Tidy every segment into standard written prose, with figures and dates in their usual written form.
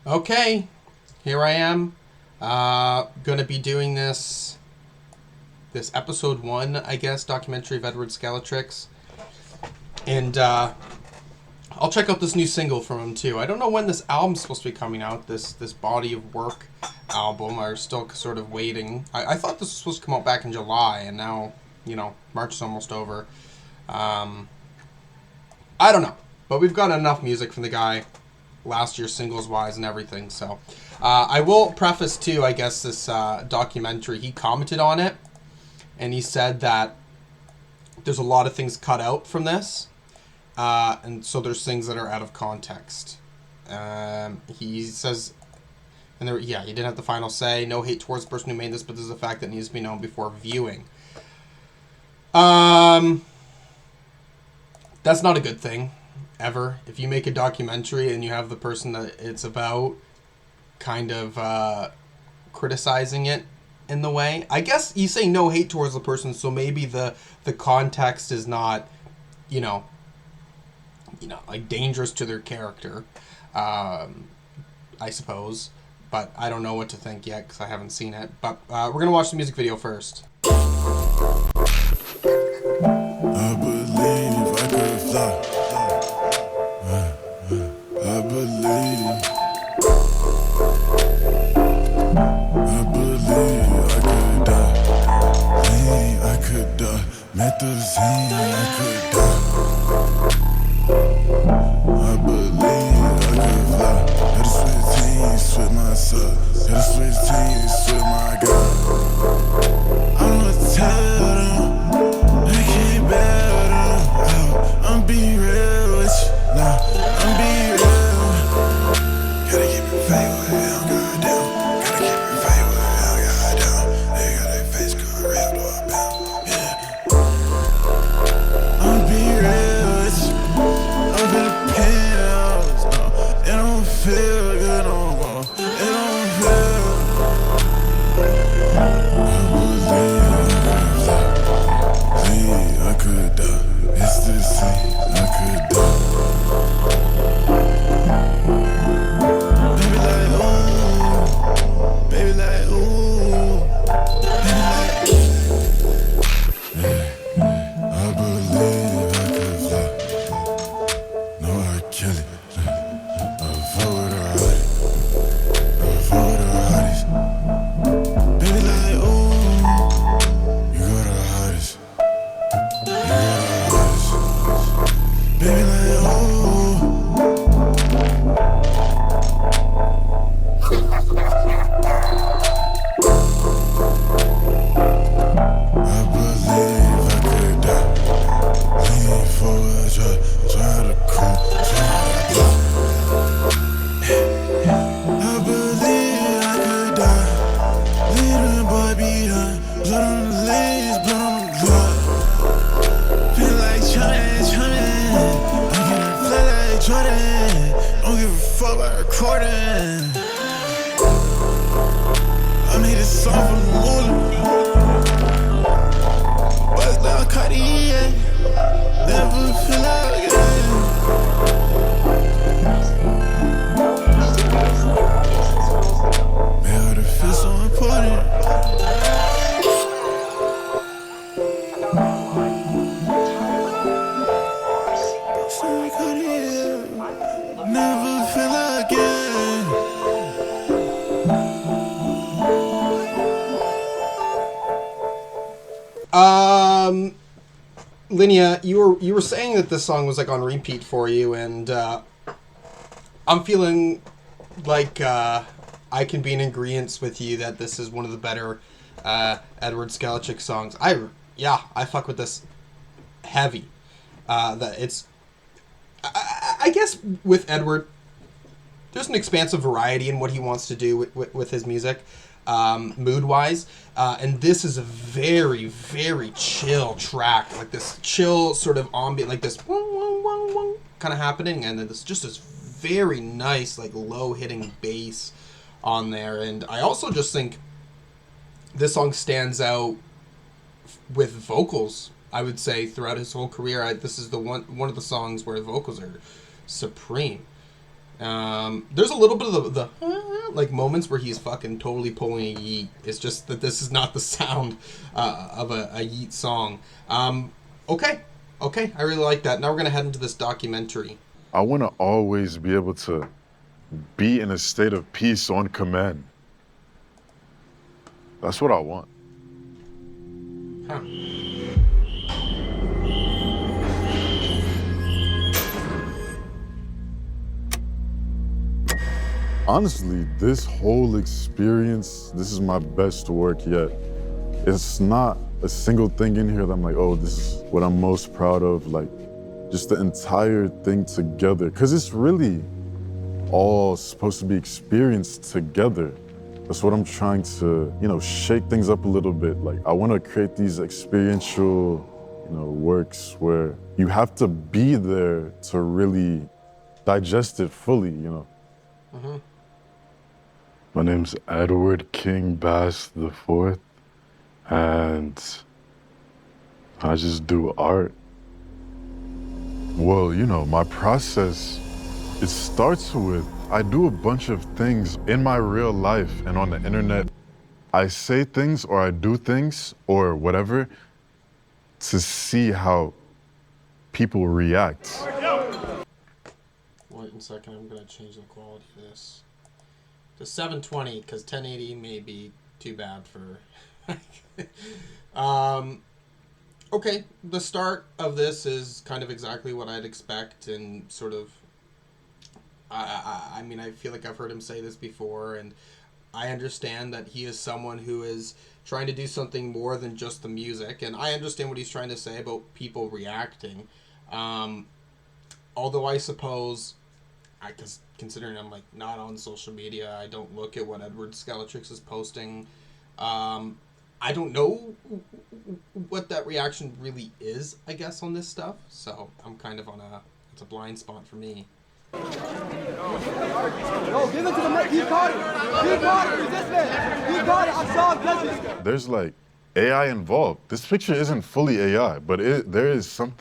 Okay, here I am. Gonna be doing this episode 1, I guess, documentary of Edward Skeletrix, and I'll check out this new single from him too. I don't know when this album's supposed to be coming out. This body of work album. I'm still sort of waiting. I thought this was supposed to come out back in July, and now March is almost over. Um, I don't know, but we've got enough music from the guy last year, singles wise and everything. So I will preface too, I guess, this documentary. He commented on it, and he said that there's a lot of things cut out from this, and so there's things that are out of context. He says, and there, yeah, he didn't have the final say. No hate towards the person who made this, but this is a fact that needs to be known before viewing. That's not a good thing, ever. If you make a documentary and you have the person that it's about kind of criticizing it in the way, I guess you say no hate towards the person, so maybe the context is not, like dangerous to their character, I suppose. But I don't know what to think yet because I haven't seen it. But we're gonna watch the music video first. I believe I could fly. I believe I could die. I could die. Met through the scene, I could die. I believe I could fly. Had to switch teams with myself. Had to switch teams with my God. I'ma tell them I can't bail them out. I'm being real with you. Nah, I'm being real. Gotta keep it fake with it, goddamn. Gotta keep it fake with it, goddamn. They got their face cut ripped up, yeah. I'm being real with you. I'm in the penthouse. It don't feel good no more. It don't feel. I could die. It's the same. I could die. Baby like ooh, baby like ooh, baby like yeah. I believe I could fly. No, I kill it. I fuck with her hottie. I fuck with her hotties. Baby like ooh, you got her hotties. Baby, like, oh. I believe I could die. Lean forward, try to cool, try to block. I believe I could die. Leave the boy behind. Blood on the legs, blood on the blood. Feel like China. I get it fly like Jordan. Don't give a fuck about recording. I made a song for the moolah. Bust down Cartier. Never feel like again. Man, it feels so important. Never feel again. Linnea, you were saying that this song was like on repeat for you, and I'm feeling like I can be in agreement with you that this is one of the better Edward Skeletrix songs. I fuck with this heavy. That it's I guess with Edward, there's an expansive variety in what he wants to do with his music, mood wise, and this is a very, very chill track, like this chill sort of ambient, like this kind of happening, and then this just this very nice like low hitting bass on there. And I also just think this song stands out with vocals. I would say throughout his whole career, this is the one of the songs where the vocals are supreme. There's a little bit of the like moments where he's fucking totally pulling a yeet. It's just that this is not the sound of a yeet song. Okay, I really like that. Now we're gonna head into this documentary. I want to always be able to be in a state of peace on command. That's what I want. Huh. Honestly, this whole experience, this is my best work yet. It's not a single thing in here that I'm like, oh, this is what I'm most proud of. Like, just the entire thing together. Because it's really all supposed to be experienced together. That's what I'm trying to, shake things up a little bit. Like, I want to create these experiential, works where you have to be there to really digest it fully, Mm-hmm. My name's Edward King Bass IV, and I just do art. Well, my process, it starts with, I do a bunch of things in my real life and on the internet. I say things or I do things or whatever to see how people react. Wait a second, I'm gonna change the quality of this to 720 because 1080 may be too bad for. Okay, the start of this is kind of exactly what I'd expect, and sort of. I mean, I feel like I've heard him say this before, and I understand that he is someone who is trying to do something more than just the music, and I understand what he's trying to say about people reacting. Although I suppose, considering I'm like not on social media, I don't look at what Edward Skeletrix is posting. I don't know what that reaction really is, I guess, on this stuff. So I'm kind of it's a blind spot for me. Yo, give it to the man. He caught it. He caught it. This man. He caught it. I saw him catch it. There's like AI involved. This picture isn't fully AI, but there is some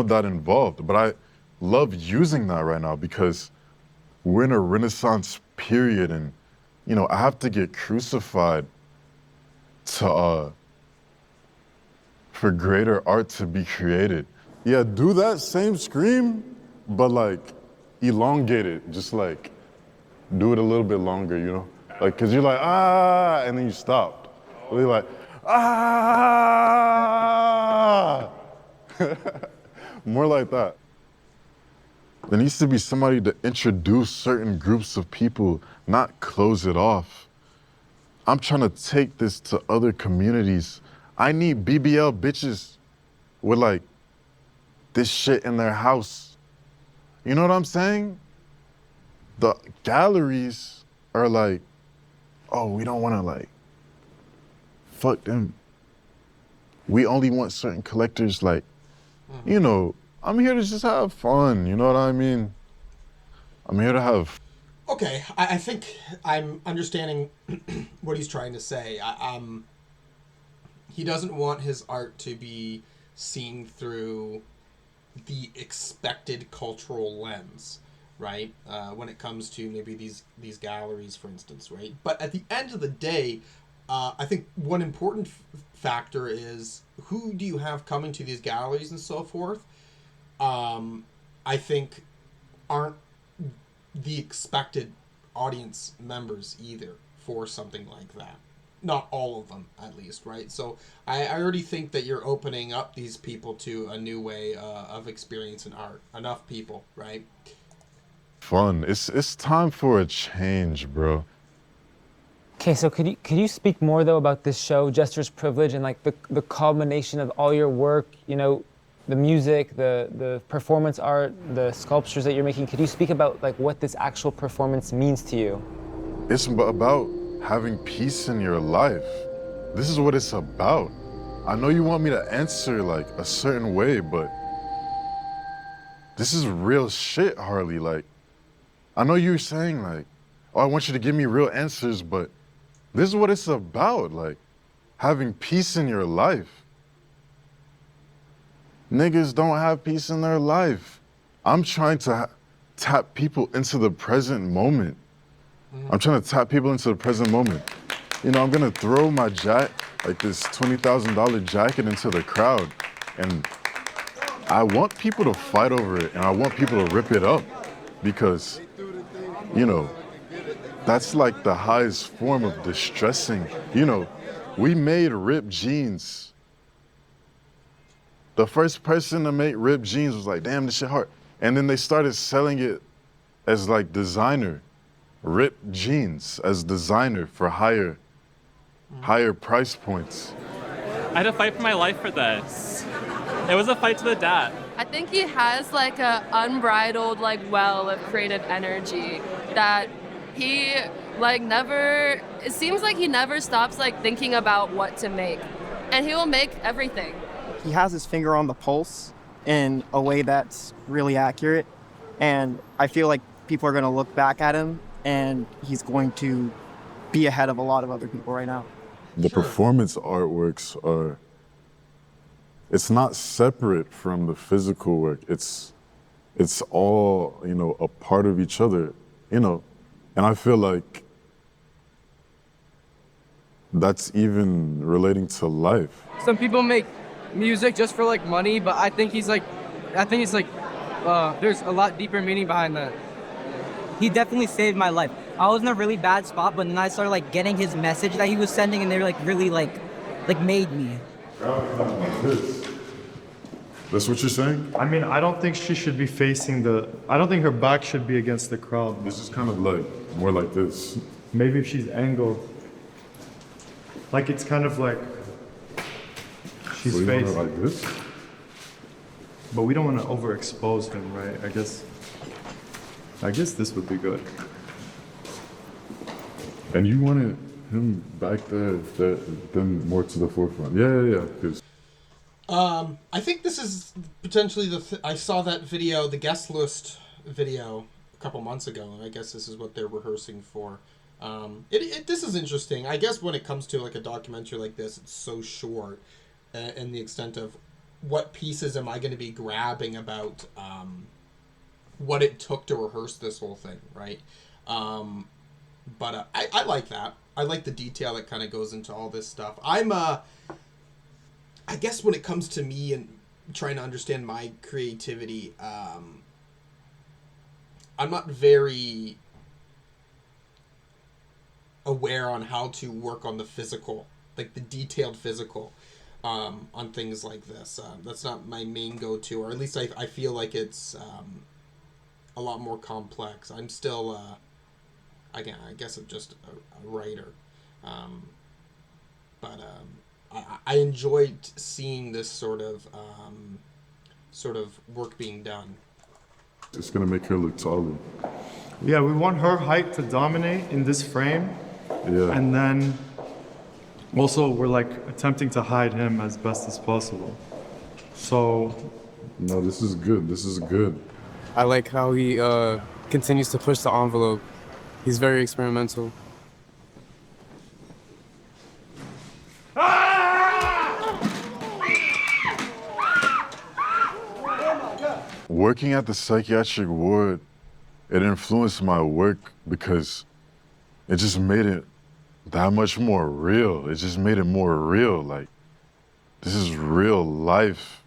of that involved. But I love using that right now because we're in a Renaissance period, and I have to get crucified to for greater art to be created. Yeah, do that same scream, but like elongate it. Just like do it a little bit longer, like because you're like ah, and then you stopped. You're like ah, more like that. There needs to be somebody to introduce certain groups of people, not close it off. I'm trying to take this to other communities. I need BBL bitches with like this shit in their house. You know what I'm saying? The galleries are like, oh, we don't want to like, fuck them. We only want certain collectors like, I'm here to just have fun, you know what I mean? I'm here to have. Okay, I think I'm understanding what he's trying to say. He doesn't want his art to be seen through the expected cultural lens, right? When it comes to maybe these galleries, for instance, right? But at the end of the day, I think one important factor is who do you have coming to these galleries and so forth. I think aren't the expected audience members either for something like that. Not all of them, at least, right? So I already think that you're opening up these people to a new way of experience in art. Enough people, right? Fun. It's time for a change, bro. Okay, so could you speak more though about this show, Jester's Privilege, and like the culmination of all your work, the music, the performance art, the sculptures that you're making? Could you speak about like what this actual performance means to you? It's about having peace in your life. This is what it's about. I know you want me to answer like a certain way, but this is real shit, Harley. Like, I know you're saying like, oh, I want you to give me real answers, but this is what it's about, like having peace in your life. Niggas don't have peace in their life. I'm trying to tap people into the present moment. I'm trying to tap people into the present moment. You know, I'm gonna throw my like this $20,000 jacket into the crowd, and I want people to fight over it, and I want people to rip it up, because, you know, that's like the highest form of distressing. You know, we made ripped jeans. The first person to make ripped jeans was like, damn, this shit hard. And then they started selling it as like designer, ripped jeans as designer for higher price points. I had to fight for my life for this. It was a fight to the death. I think he has like a unbridled like well of creative energy that he like never, it seems like he never stops like thinking about what to make, and he will make everything. He has his finger on the pulse in a way that's really accurate, and I feel like people are going to look back at him and he's going to be ahead of a lot of other people right now. The performance artworks are, it's not separate from the physical work. It's all, you know, a part of each other, you know. And I feel like that's even relating to life. Some people make music just for like money, but I think it's like, there's a lot deeper meaning behind that. He definitely saved my life. I was in a really bad spot, but then I started like getting his message that he was sending, and they were like really like made me. That's what you're saying? I mean, I don't think she should be facing I don't think her back should be against the crowd. This is kind of like, more like this. Maybe if she's angled. Like it's kind of like she's So you want facing. it like this? But we don't want to overexpose him, right? I guess this would be good. And you wanted him back there, then more to the forefront. Yeah. 'Cause I think this is potentially I saw that video, the guest list video, a couple months ago, and I guess this is what they're rehearsing for. This is interesting. I guess when it comes to like a documentary like this, it's so short, and the extent of what pieces am I going to be grabbing about what it took to rehearse this whole thing, right? But I like that. I like the detail that kind of goes into all this stuff. I guess when it comes to me and trying to understand my creativity, I'm not very aware on how to work on the physical, like the detailed physical, on things like this. That's not my main go-to, or at least I feel like it's a lot more complex. I'm still, again, I guess I'm just a writer, but I enjoyed seeing this sort of work being done. it's gonna make her look taller. Yeah, we want her height to dominate in this frame. Yeah. And then also we're like attempting to hide him as best as possible. So No, this is good. This is good. I like how he continues to push the envelope. He's very experimental. Working at the psychiatric ward, it influenced my work because it just made it that much more real. It just made it more real. Like, this is real life.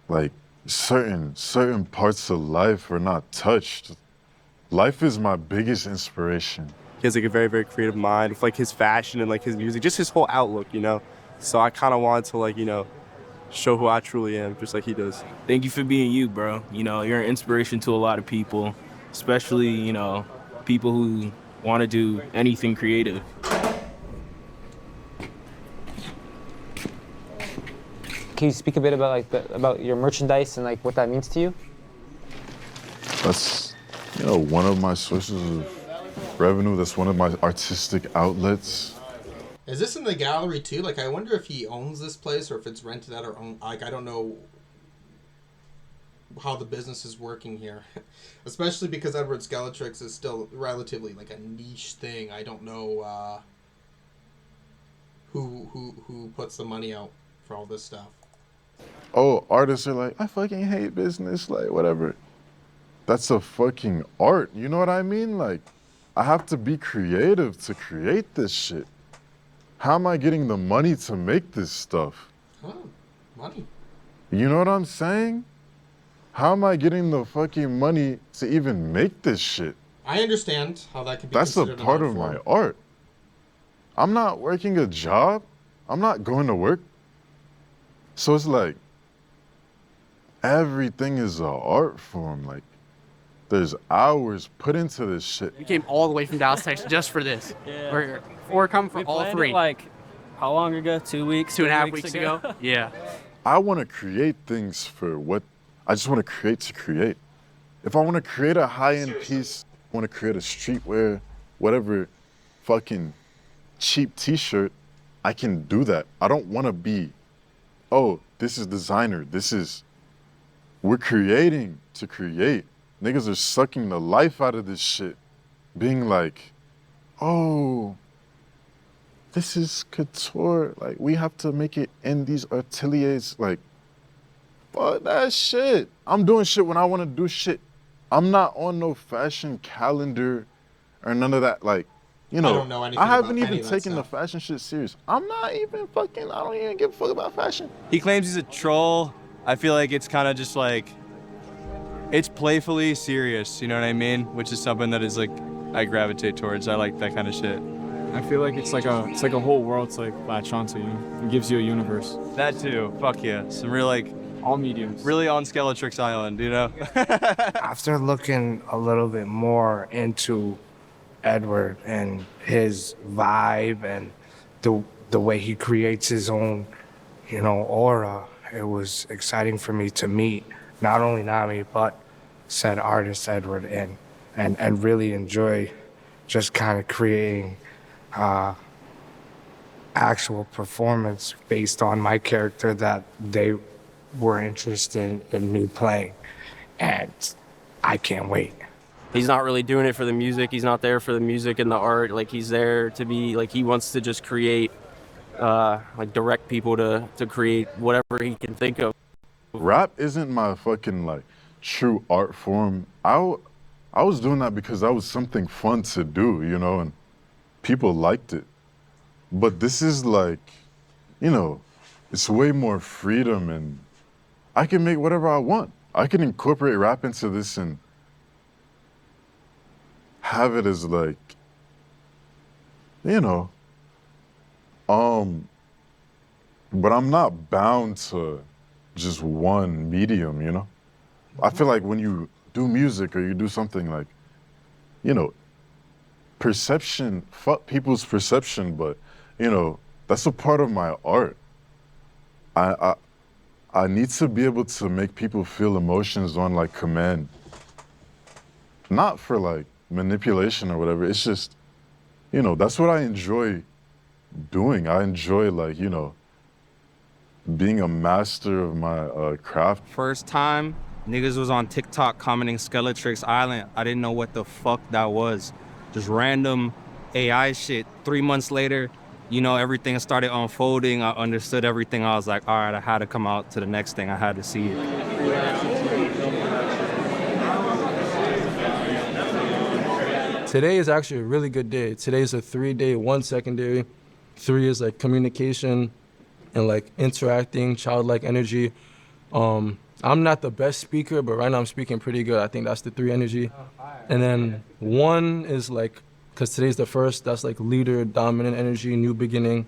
Like, certain parts of life are not touched. Life is my biggest inspiration. He has like a very, very creative mind with like his fashion and like his music, just his whole outlook, you know? So I kind of wanted to like, you know, show who I truly am, just like he does. Thank you for being you, bro. You know, you're an inspiration to a lot of people, especially, you know, people who want to do anything creative. Can you speak a bit about about your merchandise and like what that means to you? That's, you know, one of my sources of revenue. That's one of my artistic outlets. Is this in the gallery too? Like, I wonder if he owns this place or if it's rented out or owned. Like, I don't know how the business is working here, especially because Edward Skeletrix is still relatively like a niche thing. I don't know who puts the money out for all this stuff. Oh, artists are like, I fucking hate business, like whatever. that's a fucking art. You know what I mean? Like, I have to be creative to create this shit. How am I getting the money to make this stuff? Oh, money. You know what I'm saying? How am I getting the fucking money to even make this shit? I understand how that could be That's a considered an part art of my form. art. I'm not working a job. I'm not going to work. So it's like, everything is an art form. Like, there's hours put into this shit. We came all the way from Dallas, Texas just for this. Yeah. We're coming for We all planned three. it, like, how long ago? 2 weeks? 2.5 3 weeks ago. Yeah. I want to create things for what I just want to create to create. If I want to create a high-end piece, I want to create a streetwear, whatever fucking cheap t-shirt, I can do that. I don't want to be, oh, this is designer. We're creating to create. Niggas are sucking the life out of this shit. Being like, oh, this is couture. Like, we have to make it in these ateliers. Like, fuck that shit. I'm doing shit when I want to do shit. I'm not on no fashion calendar or none of that. Like, you know, I don't know anything I haven't about any even of that taken the stuff. fashion shit serious. I don't even give a fuck about fashion. He claims he's a troll. I feel like it's kind of just like, it's playfully serious, you know what I mean? Which is something that is like, I gravitate towards. I like that kind of shit. I feel like it's like a whole world to like latch onto, you know? It gives you a universe. That too, fuck yeah. Some real like, all mediums. Really on Skeletrix Island, you know? After looking a little bit more into Edward and his vibe and the way he creates his own, you know, aura, it was exciting for me to meet not only Nami, but said artist Edward and really enjoy just kind of creating actual performance based on my character that they were interested in me playing. And I can't wait. He's not really doing it for the music. He's not there for the music and the art. Like, he's there to be, like, he wants to just create, like, direct people to create whatever he can think of. Rap isn't my fucking, like, true art form. I was doing that because that was something fun to do, you know, and people liked it. But this is like, you know, it's way more freedom and I can make whatever I want. I can incorporate rap into this and have it as like, you know, but I'm not bound to just one medium, you know? I feel like when you do music or you do something like, you know, perception, fuck people's perception, but, you know, that's a part of my art. I need to be able to make people feel emotions on like command. Not for like manipulation or whatever, it's just, you know, that's what I enjoy doing. I enjoy like, you know, being a master of my craft. First time, niggas was on TikTok commenting Skeletrix Island. I didn't know what the fuck that was. Just random AI shit. 3 months later, you know, everything started unfolding. I understood everything. I was like, all right, I had to come out to the next thing. I had to see it. Today is actually a really good day. Today is a 3-day, 1 secondary. 3 is like communication and like interacting, childlike energy. I'm not the best speaker, but right now I'm speaking pretty good. I think that's the 3 energy. And then 1 is like, because today's the first, that's like leader, dominant energy, new beginning.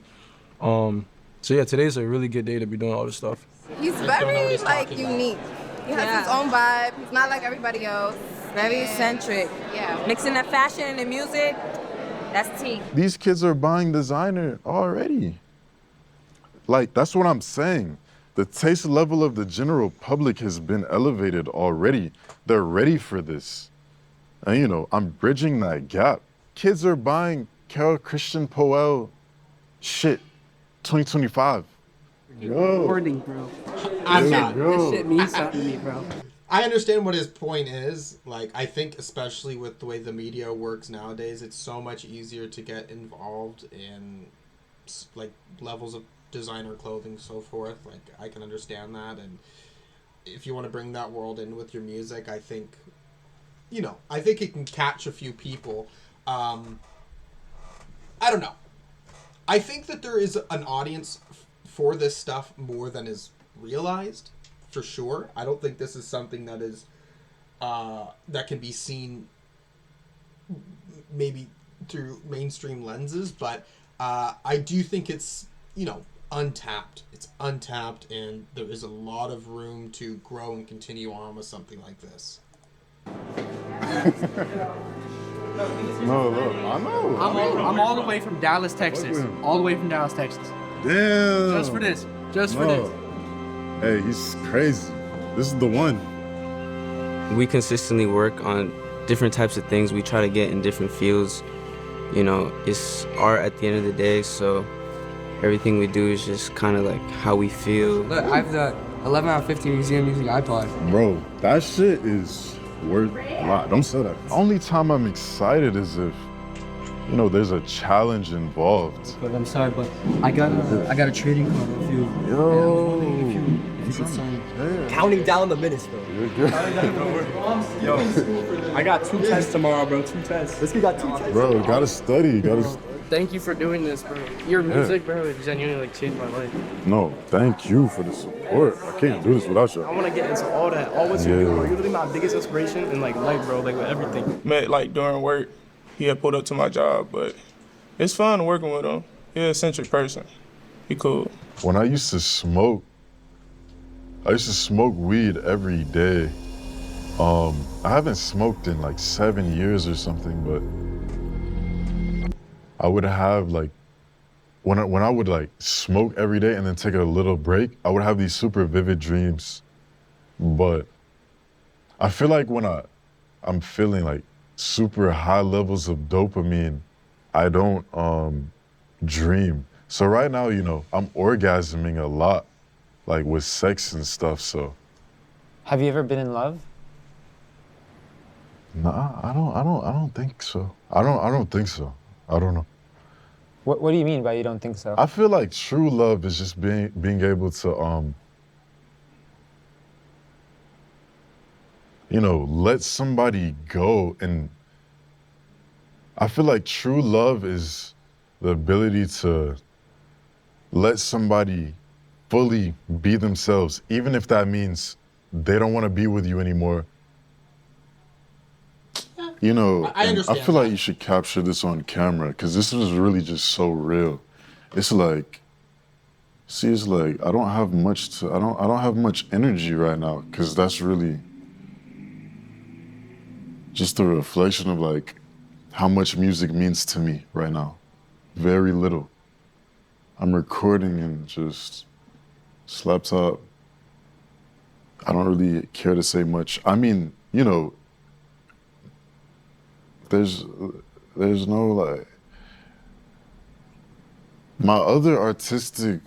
So yeah, today's a really good day to be doing all this stuff. He's very like unique. He has his own vibe. He's not like everybody else. Very eccentric. Yeah. Mixing the fashion and the music, that's tea. These kids are buying designer already. Like, that's what I'm saying. The taste level of the general public has been elevated already. They're ready for this. And you know, I'm bridging that gap. Kids are buying Carol Christian Poel shit 2025. Recording, bro. I'm not. This shit means something to me, bro. I understand what his point is. Like, I think especially with the way the media works nowadays, it's so much easier to get involved in like levels of designer clothing, so forth. Like, I can understand that, and if you want to bring that world in with your music, I think you know, I think it can catch a few people. I don't know. I think that there is an audience for this stuff more than is realized, for sure. I don't think this is something that is that can be seen maybe through mainstream lenses, but I do think it's, you know, untapped. It's untapped, and there is a lot of room to grow and continue on with something like this. No, look, I know. I'm all the way from Dallas, Texas. All the way from Dallas, Texas. Damn. Just for this. Just for this. Hey, he's crazy. This is the one. We consistently work on different types of things we try to get in different fields. You know, it's art at the end of the day, so everything we do is just kind of like how we feel. Look, I have the 11 out of 50 museum music iPod. Bro, that shit is worth a lot. Don't say that. Only time I'm excited is if, you know, there's a challenge involved. But I'm sorry, but I got a trading card with you. Yo. If you could sign. Counting down the minutes, bro. You're good. Yo, I got 2 tests tomorrow, bro. 2 tests. This kid got 2 tests. Bro, gotta study. Thank you for doing this, bro. Your music, bro, it genuinely like changed my life. No, thank you for the support. I can't do this without you. I want to get into all that. All what you do, bro. You're literally my biggest inspiration in like life, bro. Like with everything. Met like during work. He had pulled up to my job, but it's fun working with him. He's an eccentric person. He cool. When I used to smoke weed every day. I haven't smoked in like 7 years or something, but I would have like, when I would like smoke every day and then take a little break, I would have these super vivid dreams. But I feel like when I'm feeling like super high levels of dopamine, I don't dream. So right now, you know, I'm orgasming a lot, like with sex and stuff, so. Have you ever been in love? Nah, I don't think so. I don't think so. I don't know. What do you mean by you don't think so? I feel like true love is just being able to you know, let somebody go. And I feel like true love is the ability to let somebody fully be themselves, even if that means they don't want to be with you anymore. You know, I understand. I feel like you should capture this on camera, because this is really just so real. It's like, see, it's like I don't have much energy right now, because that's really just a reflection of like how much music means to me right now. Very little. I'm recording and just laptop. I don't really care to say much. I mean, you know, there's no like, my other artistic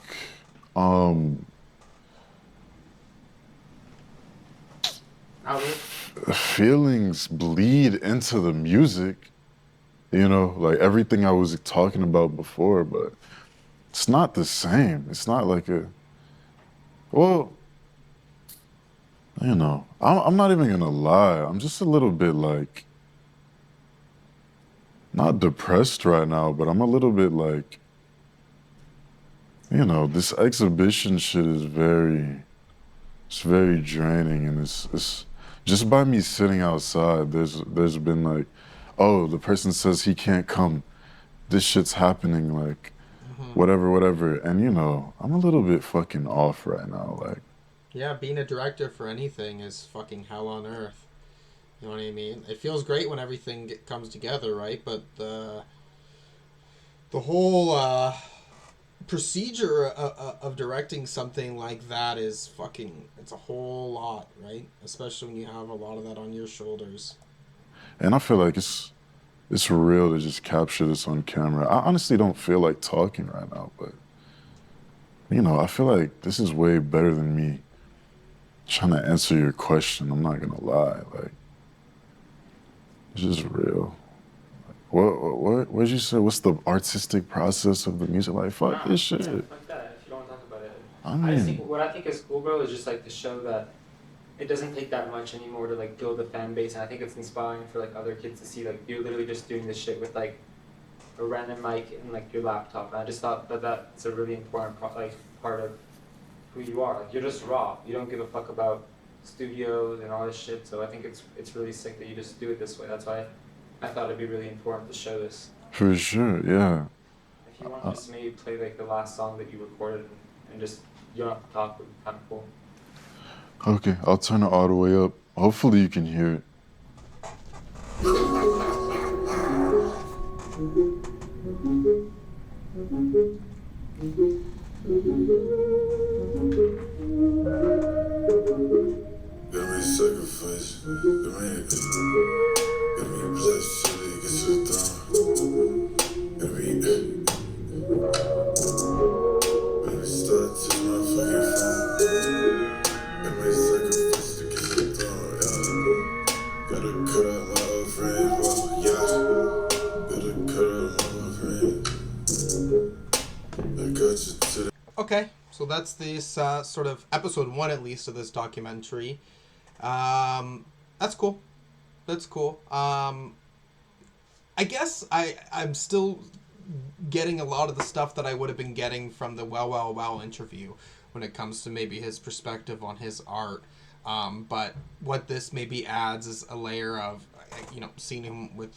feelings bleed into the music, you know, like everything I was talking about before, but it's not the same. It's not like well, you know, I'm not even gonna lie. I'm just a little bit like, not depressed right now, but I'm a little bit like, you know, this exhibition shit is it's very draining, and it's just by me sitting outside, there's been like, oh, the person says he can't come. This shit's happening, like, whatever. And you know, I'm a little bit fucking off right now, like. Yeah, being a director for anything is fucking hell on earth. You know what I mean? It feels great when everything comes together, right? But the whole procedure of directing something like that is fucking, it's a whole lot, right? Especially when you have a lot of that on your shoulders. And I feel like it's real to just capture this on camera. I honestly don't feel like talking right now, but you know, I feel like this is way better than me trying to answer your question. I'm not gonna lie, like, it's just real. What did you say? What's the artistic process of the music? Like, fuck this shit. Fuck that. If you don't want to talk about it. I mean, What I think is cool, bro, is just like to show that it doesn't take that much anymore to like build a fan base, and I think it's inspiring for like other kids to see like you're literally just doing this shit with like a random mic and like your laptop. And I just thought that that's a really important part of who you are. Like you're just raw. You don't give a fuck about studios and all this shit. So I think it's really sick that you just do it this way. That's why I thought it'd be really important to show this. For sure, yeah. If you want to just maybe play like the last song that you recorded and just you don't have to talk, would be kind of cool. Okay, I'll turn it all the way up. Hopefully you can hear it. Gotta make sacrifice. Gotta be blessed till they get so down. Gotta be start to my fucking phone. Gotta make sacrifice to get so down. Yeah. Gotta cut out my old friend. Well, yeah. Gotta cut out my old friend. I got you to the Okay, so that's this sort of episode 1 at least of this documentary. That's cool. That's cool. I guess I'm still getting a lot of the stuff that I would have been getting from the Well interview when it comes to maybe his perspective on his art. But what this maybe adds is a layer of, seeing him with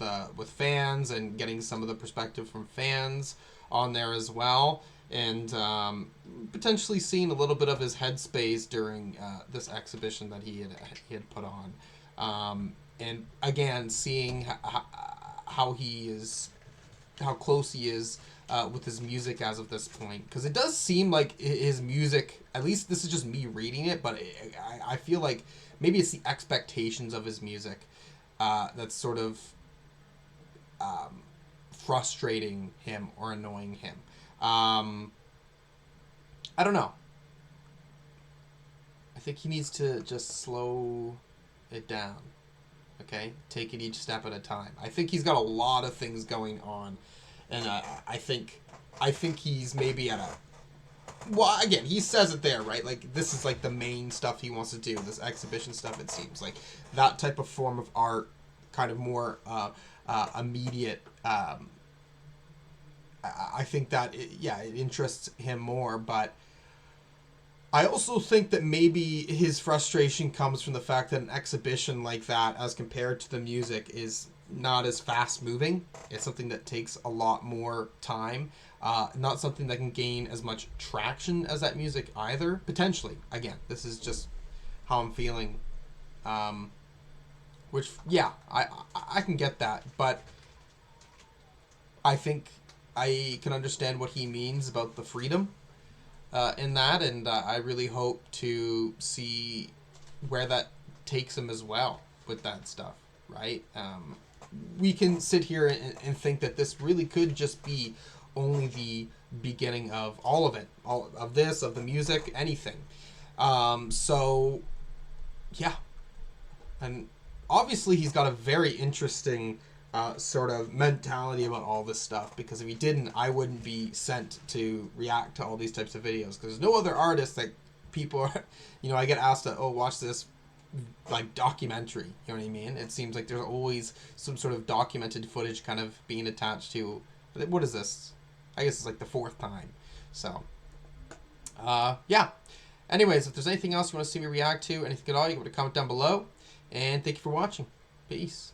fans and getting some of the perspective from fans on there as well. And potentially seeing a little bit of his headspace during this exhibition that he had put on, and again seeing how close he is with his music as of this point, because it does seem like his music, at least this is just me reading it, but I feel like maybe it's the expectations of his music that's sort of frustrating him or annoying him. I don't know. I think he needs to just slow it down. Okay? Take it each step at a time. I think he's got a lot of things going on. And I think he's maybe at a... Well, again, he says it there, right? Like, this is like the main stuff he wants to do. This exhibition stuff, it seems. Like, that type of form of art, kind of more immediate... I think that, it interests him more, but I also think that maybe his frustration comes from the fact that an exhibition like that, as compared to the music, is not as fast-moving. It's something that takes a lot more time, not something that can gain as much traction as that music either, potentially. Again, this is just how I'm feeling, which, yeah, I can get that, but I think I can understand what he means about the freedom in that, and I really hope to see where that takes him as well with that stuff, right? We can sit here and think that this really could just be only the beginning of all of it, all of this, of the music, anything. So, yeah. And obviously he's got a very interesting... sort of mentality about all this stuff, because if he didn't, I wouldn't be sent to react to all these types of videos, because there's no other artist that people are, I get asked to, watch this like documentary, you know what I mean? It seems like there's always some sort of documented footage kind of being attached to, what is this? I guess it's like the 4th time. So, yeah. Anyways, if there's anything else you want to see me react to, anything at all, you can put a comment down below, and thank you for watching. Peace.